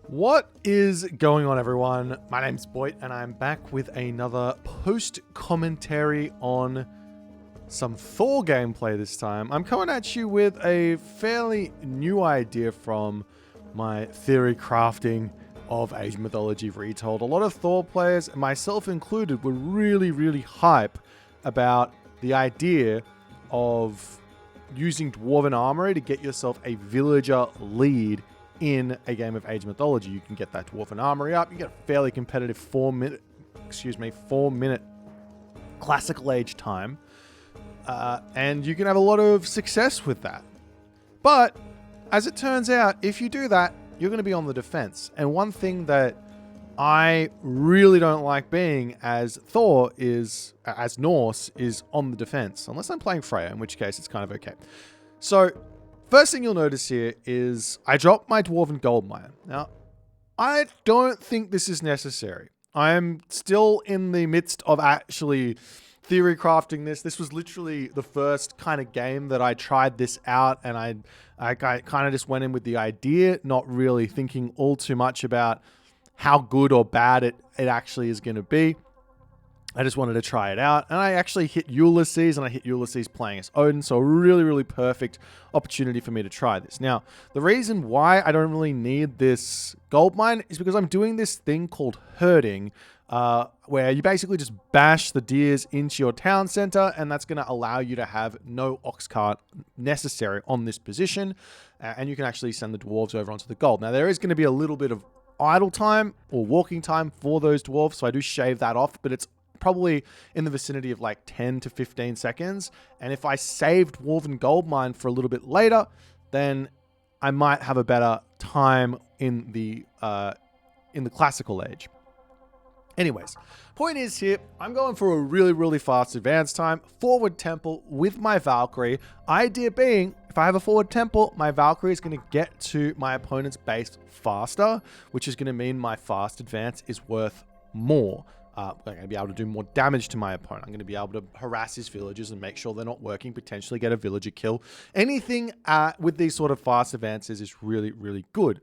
What is going on, everyone? My name's Boit, and I'm back with another post-commentary on some Thor gameplay this time. I'm coming at you with a fairly new idea from my theory crafting of Age Mythology Retold. A lot of Thor players, myself included, were really hype about the idea of using Dwarven Armory to get yourself a villager lead in a game of Age Mythology. You can get that Dwarven Armory up. You get a fairly competitive 4 minute classical age time. And you can have a lot of success with that. But as it turns out, if you do that, you're going to be on the defense. And one thing that I really don't like being as Thor is, as Norse, is on the defense. Unless I'm playing Freya, in which case it's kind of okay. So, first thing you'll notice here is I dropped my Dwarven Goldmine. Now, I don't think this is necessary. I am still in the midst of actually theory crafting this. This was literally the first kind of game that I tried this out, and I kind of just went in with the idea, not really thinking all too much about how good or bad it actually is going to be. I just wanted to try it out, and I actually hit Ulysses, and I hit Ulysses playing as Odin, so a really perfect opportunity for me to try this. Now, the reason why I don't really need this gold mine is because I'm doing this thing called herding, where you basically just bash the deers into your town center, and that's going to allow you to have no ox cart necessary on this position, and you can actually send the dwarves over onto the gold. Now, there is going to be a little bit of idle time or walking time for those dwarves, so I do shave that off, but it's probably in the vicinity of like 10 to 15 seconds. And if I saved Dwarven Goldmine for a little bit later, then I might have a better time in the classical age. Anyways, point is here, I'm going for a really fast advance time, forward temple with my Valkyrie. Idea being, if I have a forward temple, my Valkyrie is going to get to my opponent's base faster, which is going to mean my fast advance is worth more. I'm going to be able to do more damage to my opponent. I'm going to be able to harass his villagers and make sure they're not working, potentially get a villager kill. Anything with these sort of fast advances is really good.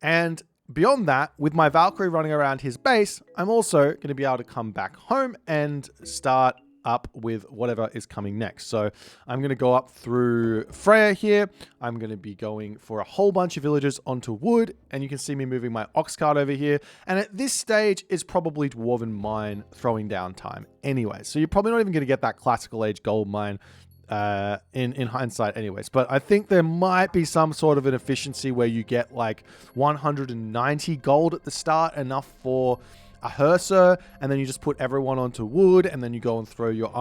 And beyond that, with my Valkyrie running around his base, I'm also going to be able to come back home and start up with whatever is coming next. So I'm going to go up through Freya here. I'm going to be going for a whole bunch of villagers onto wood, and you can see me moving my ox cart over here. And at this stage, it's probably Dwarven Mine throwing down time anyway. So you're probably not even going to get that classical age gold mine in hindsight anyways. But I think there might be some sort of an efficiency where you get like 190 gold at the start, enough for a hearser, and then you just put everyone onto wood, and then you go and throw your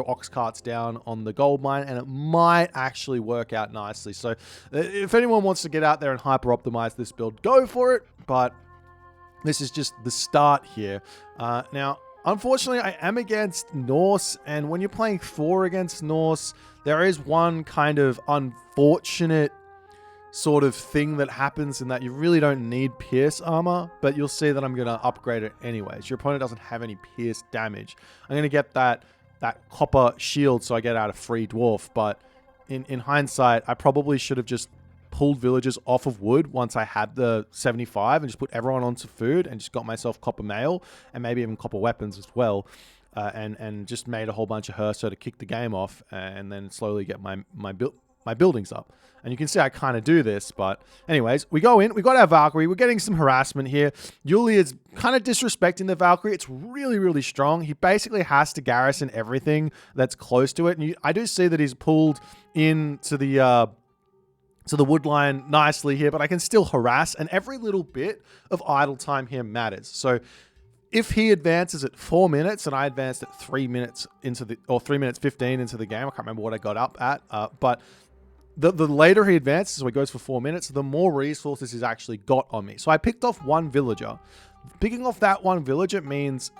ox carts down on the gold mine, and it might actually work out nicely. So if anyone wants to get out there and hyper optimize this build, go for it, but this is just the start here. Now, unfortunately, I am against Norse, and when you're playing Thor against Norse, there is one kind of unfortunate sort of thing that happens in that you really don't need pierce armor, but you'll see that I'm going to upgrade it anyways. Your opponent doesn't have any pierce damage. I'm going to get that copper shield, so I get out a free dwarf, but in hindsight, I probably should have just pulled villagers off of wood once I had the 75 and just put everyone onto food and just got myself copper mail and maybe even copper weapons as well, and just made a whole bunch of Herso to kick the game off, and then slowly get my buildings up. And you can see I kind of do this, but anyways, we go in, we got our Valkyrie, we're getting some harassment here. Yuli is kind of disrespecting the Valkyrie. It's really strong. He basically has to garrison everything that's close to it. And I do see that he's pulled into the wood line nicely here, but I can still harass, and every little bit of idle time here matters. So if he advances at 4 minutes and I advanced at 3 minutes or 3 minutes 15 into the game, I can't remember what I got up at, but the later he advances, so he goes for 4 minutes, the more resources he's actually got on me. So I picked off one villager. Picking off that one villager means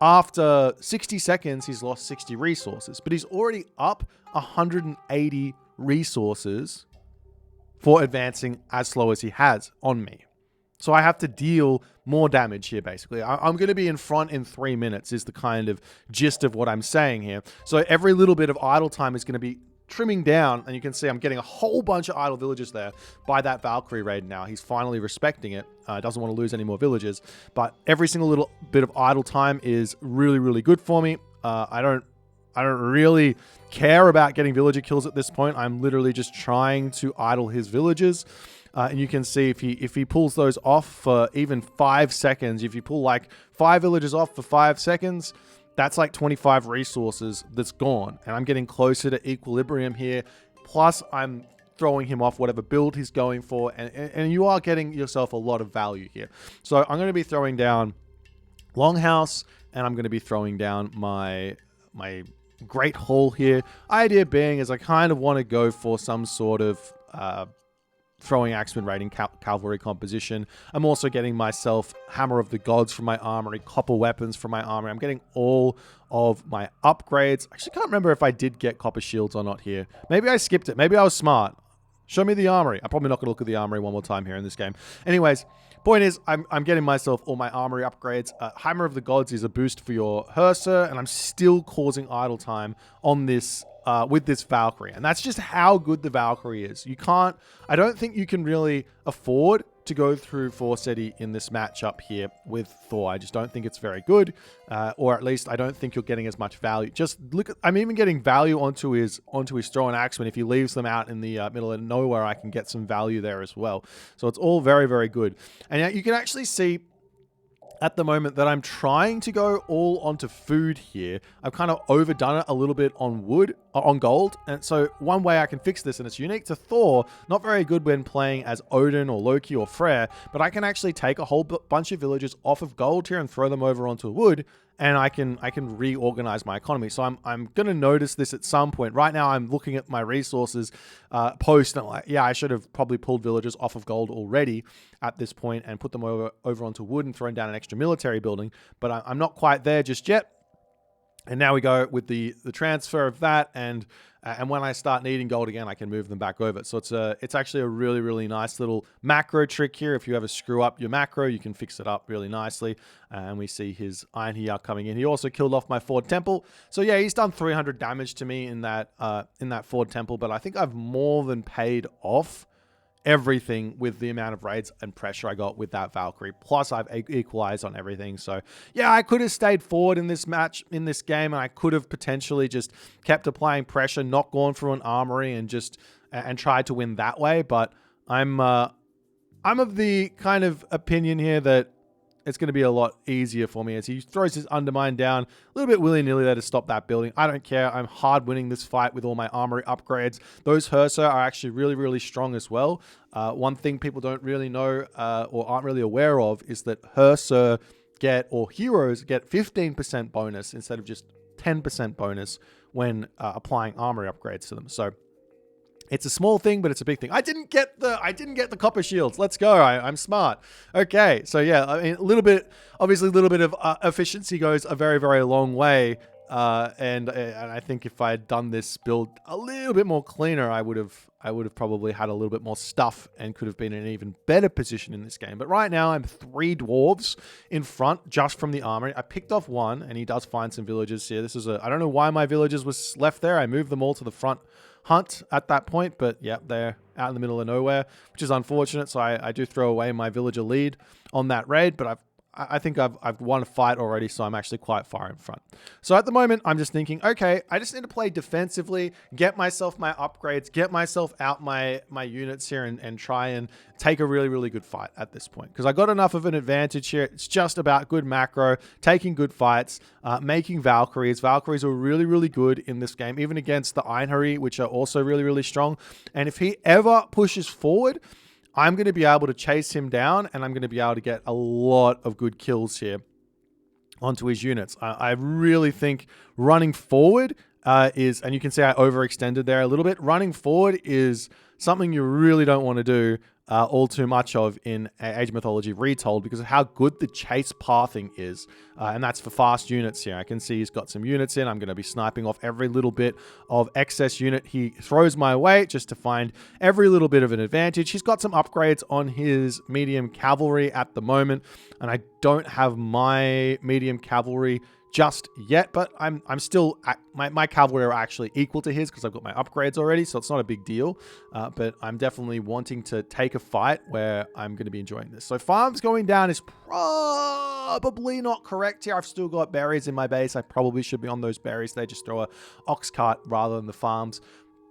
after 60 seconds, he's lost 60 resources, but he's already up 180 resources for advancing as slow as he has on me. So I have to deal more damage here, basically. I'm going to be in front in 3 minutes is the kind of gist of what I'm saying here. So every little bit of idle time is going to be trimming down, and you can see I'm getting a whole bunch of idle villages there by that Valkyrie raid now. He's finally respecting it. Doesn't want to lose any more villages, but every single little bit of idle time is really, really good for me. I don't really care about getting villager kills at this point. I'm literally just trying to idle his villages. And you can see if he pulls those off for even 5 seconds, if you pull like 5 villages off for 5 seconds, that's like 25 resources that's gone. And I'm getting closer to equilibrium here. Plus, I'm throwing him off whatever build he's going for. And you are getting yourself a lot of value here. So I'm going to be throwing down Longhouse, and I'm going to be throwing down my Great Hall here. Idea being is I kind of want to go for some sort of throwing axeman raiding cavalry composition. I'm also getting myself Hammer of the Gods from my armory, copper weapons from my armory. I'm getting all of my upgrades. I actually can't remember if I did get copper shields or not here. Maybe I skipped it. Maybe I was smart. Show me the armory. I'm probably not going to look at the armory one more time here in this game. Anyways, point is, I'm getting myself all my armory upgrades. Hammer of the Gods is a boost for your Hearser, and I'm still causing idle time on this with this Valkyrie. And that's just how good the Valkyrie is. I don't think you can really afford to go through Forseti in this matchup here with Thor. I just don't think it's very good, or at least I don't think you're getting as much value. Just look at, I'm even getting value onto his throw and axeman. If he leaves them out in the middle of nowhere, I can get some value there as well. So it's all very, very good. And yet you can actually see at the moment that I'm trying to go all onto food here. I've kind of overdone it a little bit on wood, on gold. And so one way I can fix this, and it's unique to Thor, not very good when playing as Odin or Loki or Freyr, but I can actually take a whole bunch of villages off of gold here and throw them over onto wood, and I can reorganize my economy. So I'm going to notice this at some point. Right now, I'm looking at my resources post, and I'm like, yeah, I should have probably pulled villages off of gold already at this point and put them over onto wood and thrown down an extra military building. But I'm not quite there just yet. And now we go with the transfer of that, and when I start needing gold again, I can move them back over. So it's actually a really, really nice little macro trick here. If you ever screw up your macro, you can fix it up really nicely. And we see his Iron Hiyar coming in. He also killed off my Ford Temple. So yeah, he's done 300 damage to me in that Ford Temple, but I think I've more than paid off everything with the amount of raids and pressure I got with that Valkyrie. Plus, I've equalized on everything. So, yeah, I could have stayed forward in this match, in this game, and I could have potentially just kept applying pressure, not gone for an armory, and tried to win that way. But I'm of the kind of opinion here that it's going to be a lot easier for me as he throws his Undermine down a little bit willy-nilly there to stop that building. I don't care. I'm hard winning this fight with all my armory upgrades. Those Hearser are actually really, really strong as well. One thing people don't really know or aren't really aware of is that Hearser heroes get 15% bonus instead of just 10% bonus when applying armory upgrades to them. So it's a small thing, but it's a big thing. I didn't get the copper shields. Let's go. I'm smart. Okay. So yeah, I mean, obviously a little bit of efficiency goes a very, very long way. And I think if I had done this build a little bit more cleaner, I would have probably had a little bit more stuff and could have been in an even better position in this game. But right now I'm 3 dwarves in front just from the armory. I picked off one, and he does find some villagers here. I don't know why my villagers was left there. I moved them all to the front hunt at that point, but yeah, they're out in the middle of nowhere, which is unfortunate. So I do throw away my villager lead on that raid, but I think I've won a fight already, so I'm actually quite far in front. So at the moment, I'm just thinking, okay, I just need to play defensively, get myself my upgrades, get myself out my units here, and try and take a really, really good fight at this point. Because I got enough of an advantage here. It's just about good macro, taking good fights, making Valkyries. Valkyries are really, really good in this game, even against the Einherji, which are also really, really strong. And if he ever pushes forward, I'm going to be able to chase him down, and I'm going to be able to get a lot of good kills here onto his units. I really think running forward is, and you can see I overextended there a little bit, running forward is something you really don't want to do all too much of in Age of Mythology Retold because of how good the chase pathing is. And that's for fast units here. I can see he's got some units in. I'm going to be sniping off every little bit of excess unit he throws my way just to find every little bit of an advantage. He's got some upgrades on his medium cavalry at the moment, and I don't have my medium cavalry just yet, but I'm still my cavalry are actually equal to his because I've got my upgrades already, so it's not a big deal. But I'm definitely wanting to take a fight where I'm going to be enjoying this. So farms going down is probably not correct here. I've still got berries in my base. I probably should be on those berries. They just throw a ox cart rather than the farms.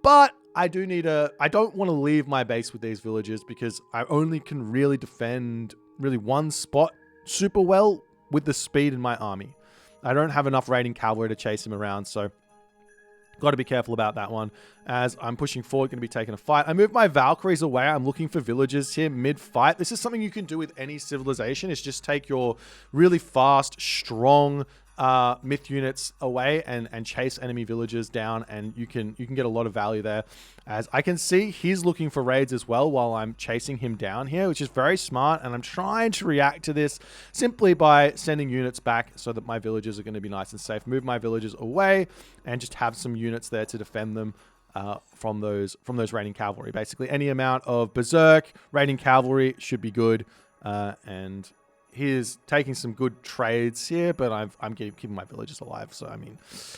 But I don't want to leave my base with these villagers because I only can really defend one spot super well with the speed in my army. I don't have enough raiding cavalry to chase him around, so got to be careful about that one. As I'm pushing forward, going to be taking a fight. I moved my Valkyries away. I'm looking for villagers here mid-fight. This is something you can do with any civilization. It's just take your really fast, strong myth units away and chase enemy villagers down, and you can get a lot of value there. As I can see, he's looking for raids as well while I'm chasing him down here, which is very smart, and I'm trying to react to this simply by sending units back so that my villagers are going to be nice and safe. Move my villagers away and just have some units there to defend them from those raiding cavalry. Basically, any amount of berserk raiding cavalry should be good, and he is taking some good trades here, but I'm keeping my villagers alive. So, I mean,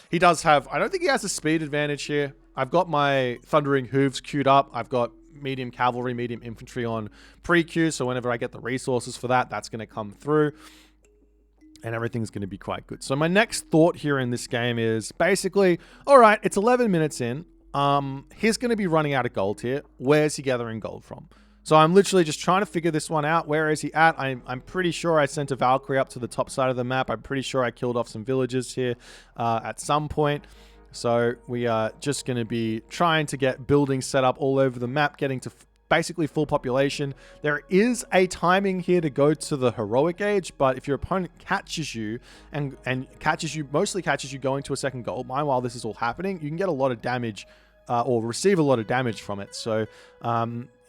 he does have... I don't think he has a speed advantage here. I've got my Thundering Hooves queued up. I've got medium cavalry, medium infantry on pre-queue. So whenever I get the resources for that, that's going to come through. And everything's going to be quite good. So my next thought here in this game is basically, all right, it's 11 minutes in. He's going to be running out of gold here. Where's he gathering gold from? So I'm literally just trying to figure this one out. Where is he at? I'm pretty sure I sent a Valkyrie up to the top side of the map. I'm pretty sure I killed off some villagers here at some point. So we are just going to be trying to get buildings set up all over the map, getting to basically full population. There is a timing here to go to the heroic age, but if your opponent catches you and mostly catches you going to a second gold mine while this is all happening, you can get a lot of damage or receive a lot of damage from it. So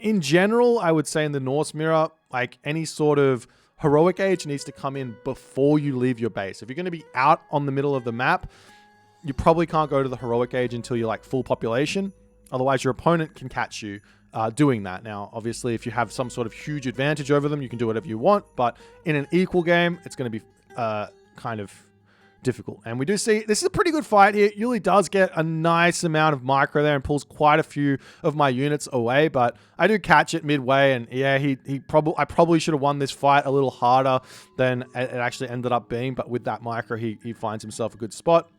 in general, I would say in the Norse Mirror, like any sort of heroic age needs to come in before you leave your base. If you're going to be out on the middle of the map, you probably can't go to the heroic age until you're like full population. Otherwise, your opponent can catch you doing that. Now, obviously, if you have some sort of huge advantage over them, you can do whatever you want. But in an equal game, it's going to be kind of difficult. And we do see this is a pretty good fight here. Yuli does get a nice amount of micro there and pulls quite a few of my units away, but I do catch it midway, and yeah, I probably should have won this fight a little harder than it actually ended up being, but with that micro, he finds himself a good spot.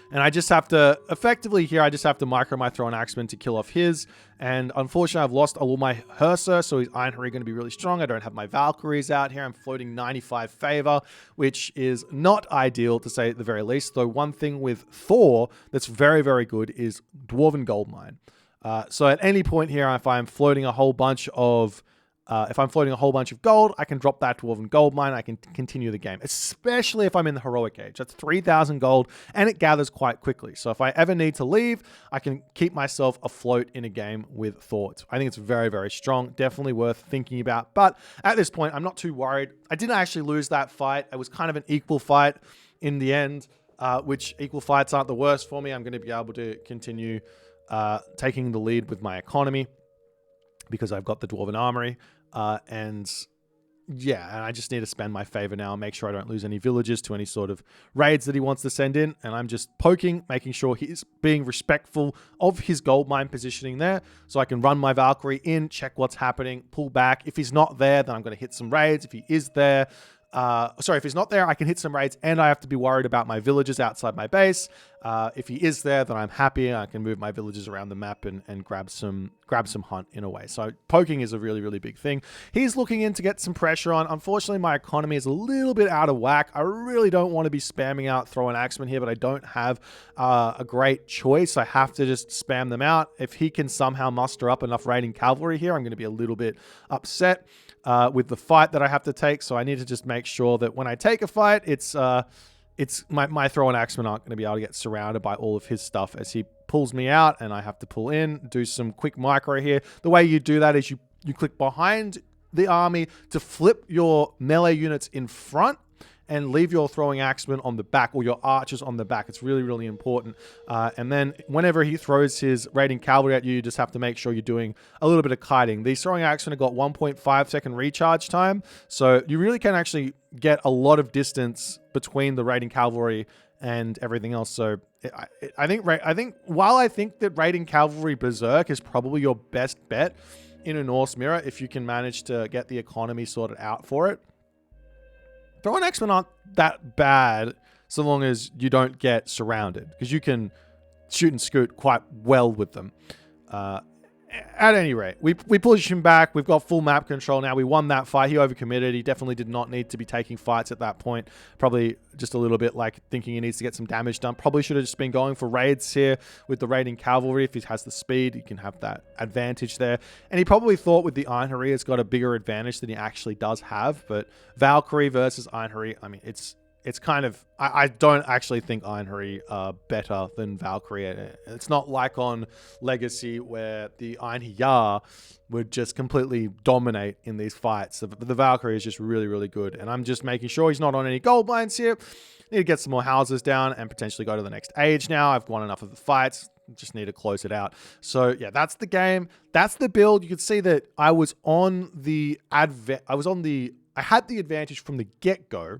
And I just have to, effectively here, I just have to micro my Thrown Axeman to kill off his. And unfortunately, I've lost all my Hersa, so his Iron Hurry going to be really strong. I don't have my Valkyries out here. I'm floating 95 favor, which is not ideal, to say at the very least. Though one thing with Thor that's very, very good is Dwarven Goldmine. So at any point here, if I'm floating a whole bunch of gold, I can drop that Dwarven Gold Mine. I can continue the game, especially if I'm in the Heroic Age. That's 3,000 gold, and it gathers quite quickly. So if I ever need to leave, I can keep myself afloat in a game with Thor. I think it's very, very strong. Definitely worth thinking about. But at this point, I'm not too worried. I didn't actually lose that fight. It was kind of an equal fight in the end, which equal fights aren't the worst for me. I'm going to be able to continue taking the lead with my economy because I've got the Dwarven Armory. And I just need to spend my favor now and make sure I don't lose any villagers to any sort of raids that he wants to send in. And I'm just poking, making sure he's being respectful of his gold mine positioning there. So I can run my Valkyrie in, check what's happening, pull back. If he's not there, then I'm going to hit some raids. If he is there, if he's not there, I can hit some raids, and I have to be worried about my villagers outside my base. If he is there, then I'm happy. I can move my villagers around the map and grab some hunt in a way. So poking is a really, really big thing. He's looking in to get some pressure on. Unfortunately, my economy is a little bit out of whack. I really don't want to be spamming out Throw an Axeman here, but I don't have a great choice. I have to just spam them out. If he can somehow muster up enough raiding cavalry here, I'm going to be a little bit upset with the fight that I have to take. So I need to just make sure that when I take a fight, it's my Throw and Axeman aren't going to be able to get surrounded by all of his stuff as he pulls me out, and I have to pull in, do some quick micro here. The way you do that is you click behind the army to flip your melee units in front, and leave your throwing axemen on the back or your archers on the back. It's really, really important. And then whenever he throws his raiding cavalry at you, you just have to make sure you're doing a little bit of kiting. These throwing axemen have got 1.5 second recharge time, so you really can actually get a lot of distance between the raiding cavalry and everything else. So I think while I think that raiding cavalry berserk is probably your best bet in a Norse mirror, if you can manage to get the economy sorted out for it, throwing axemen aren't that bad so long as you don't get surrounded, because you can shoot and scoot quite well with them. At any rate, we push him back. We've got full map control now. We won that fight. He overcommitted. He definitely did not need to be taking fights at that point. Probably just a little bit like thinking he needs to get some damage done. Probably should have just been going for raids here with the raiding cavalry. If he has the speed, he can have that advantage there. And he probably thought with the Einherjar, it's got a bigger advantage than he actually does have. But Valkyrie versus Einherjar, I mean, it's kind of... I don't actually think Einherjar are better than Valkyrie. It's not like on Legacy where the Einherjar would just completely dominate in these fights. The Valkyrie is just really, really good. And I'm just making sure he's not on any gold mines here. Need to get some more houses down and potentially go to the next age now. I've won enough of the fights. Just need to close it out. So yeah, that's the game. That's the build. You can see that I was on the... I had the advantage from the get-go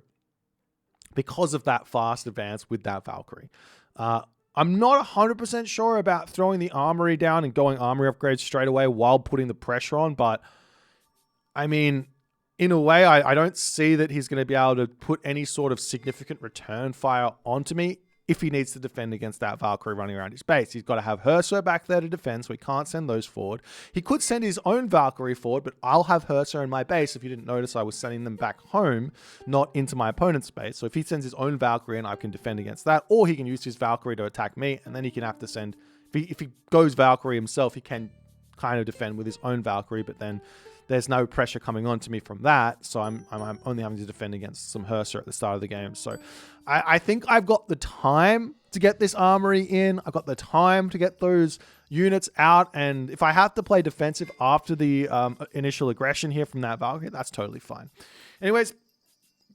because of that fast advance with that Valkyrie. I'm not 100% sure about throwing the armory down and going armory upgrades straight away while putting the pressure on, but I mean, in a way, I don't see that he's going to be able to put any sort of significant return fire onto me if he needs to defend against that Valkyrie running around his base. He's got to have Hersa back there to defend, so he can't send those forward. He could send his own Valkyrie forward, but I'll have Hersa in my base. If you didn't notice, I was sending them back home, not into my opponent's base. So if he sends his own Valkyrie, and I can defend against that, or he can use his Valkyrie to attack me, and then he can have to send... If he goes Valkyrie himself, he can kind of defend with his own Valkyrie, but then there's no pressure coming onto me from that, so I'm only having to defend against some Hersa at the start of the game. So I think I've got the time to get this armory in. I've got the time to get those units out, and if I have to play defensive after the initial aggression here from that Valkyrie, that's totally fine. Anyways,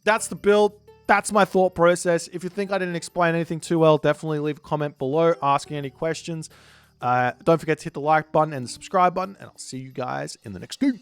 that's the build. That's my thought process. If you think I didn't explain anything too well, definitely leave a comment below asking any questions. Don't forget to hit the like button and the subscribe button, and I'll see you guys in the next game.